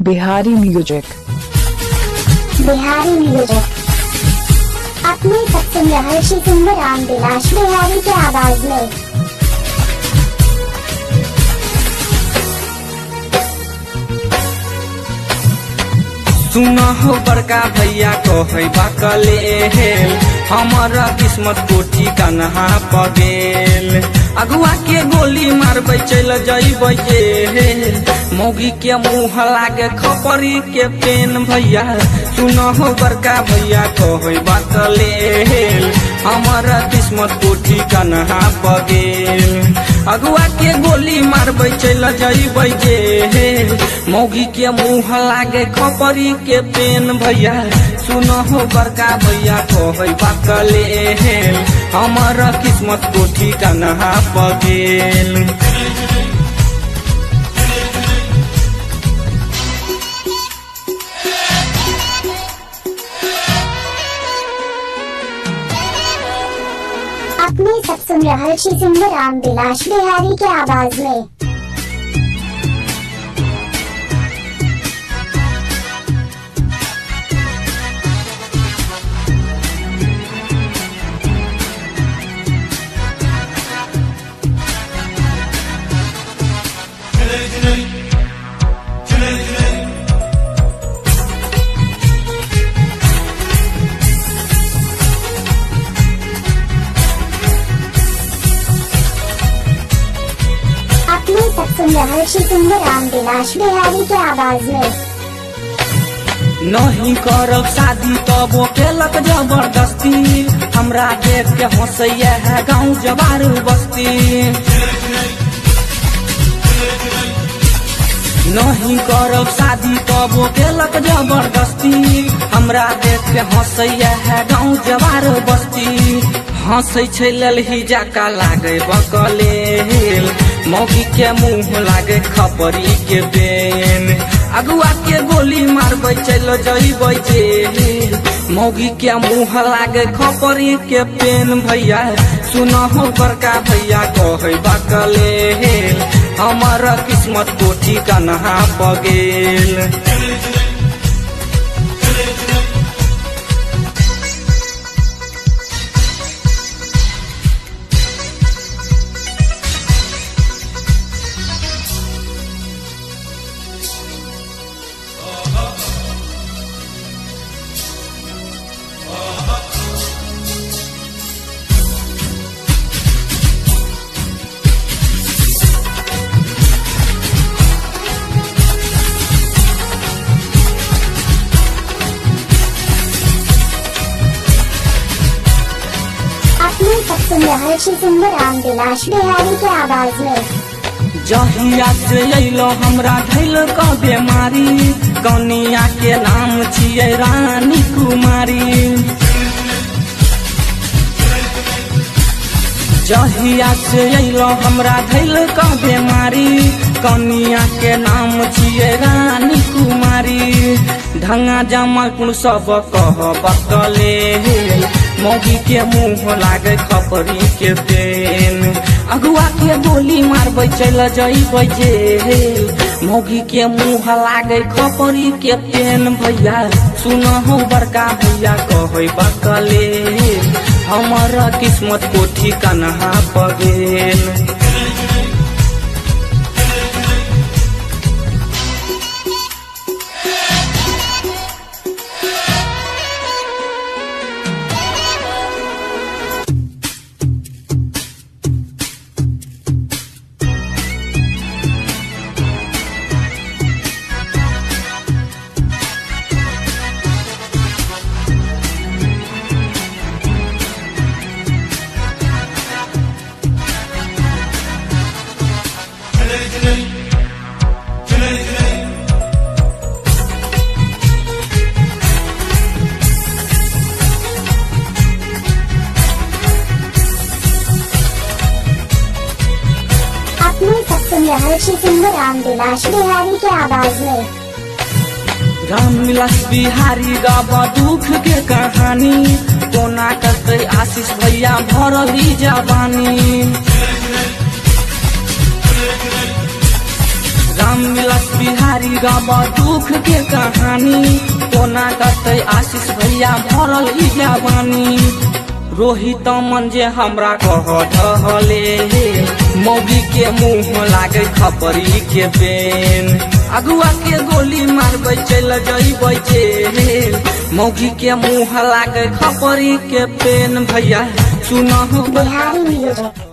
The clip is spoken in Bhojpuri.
बिहारी म्यूजिक। बिहारी म्यूजिक अपने सबसे महर्षि सिंगर रामविलास बिहारी के आवाज में। सुना हो बड़का भैया कहे बाकले हेल हमारा किस्मत कोठी कन्हा पगेल अगुआ के गोली मारबे चल जइबे जेल मौगी के मुँह लागे खपरी के पेन भैया। सुना हो बड़का भैया कहे बाकले हेल हमारा किस्मत कोठी कन्हा पगेल अगुआ के गोली मारबे चल जइबे जेल मौगी के मुँह लागे खपरी के पेन भैया। सुनो हो बड़का भैया कहे बाकले हेल हमारा किस्मत कोठी कन्हा पगेल। अपने सबसे महर्षि सिंगर रामविलास बिहारी के आवाज में। अपने सबसे महर्षि सिंगर रामविलास बिहारी के आवाज में। नहीं करब शादी तबो केलक जबरदस्ती हमरा देख के हंसैया है गाँव जवार बस्ती। नहीं करब शादी तबो केलक जबरदस्ती हमरा देख के हंसैया है गाँव जवार बस्ती। हंसै छै ललही जाका लागे बकले हेल मौगी के मुँह लागे खपरी के पेन अगुआ के गोली मारबे चल जइबे जेल मौगी के मुँह लागे खपरी के पेन भैया। सुना हो बड़का भैया कहे बाकले हेल हमारा किस्मत कोठी कन्हा पगेल। अपने सबसे महर्षि सिंगर रामविलास बिहारी के आवाज में। जहिया से अइलो हमरा धैल का बीमारी कनिया के नाम छियै रानी कुमारी। जहिया से अइलो हमरा धैल का बीमारी कनिया के नाम छियै रानी कुमारी। ढंगा जमाल सब कह बकले हेल मौगी के मुँह लागे खपरी के पेन अगुआ के गोली मारबे चल जइबे जेल मौगी के मुँह लागे खपरी के पेन भैया। सुना हो बड़का भैया कहे बकले हमारा किस्मत कोठी कन्हा पगेल। अपने सबसे महर्षि सिंगर रामविलास बिहारी के आवाज में। रामविलास बिहारी गावा दुख के कहानी कोना करते आशीष भैया भरली जवानी। राम विलास बिहारी गावा दुख के कहानी कोना करते आशीष भैया भरल ई जवानी रोहित मन जे हमरा कह ढहले मौगी के मुंह लागे खपरी के पेन अगुआ के गोली मारबै चल जइबै जेल मौगी के मुंह लागे खपरी के पेन भैया सुनहो बिहारी म्यूजिक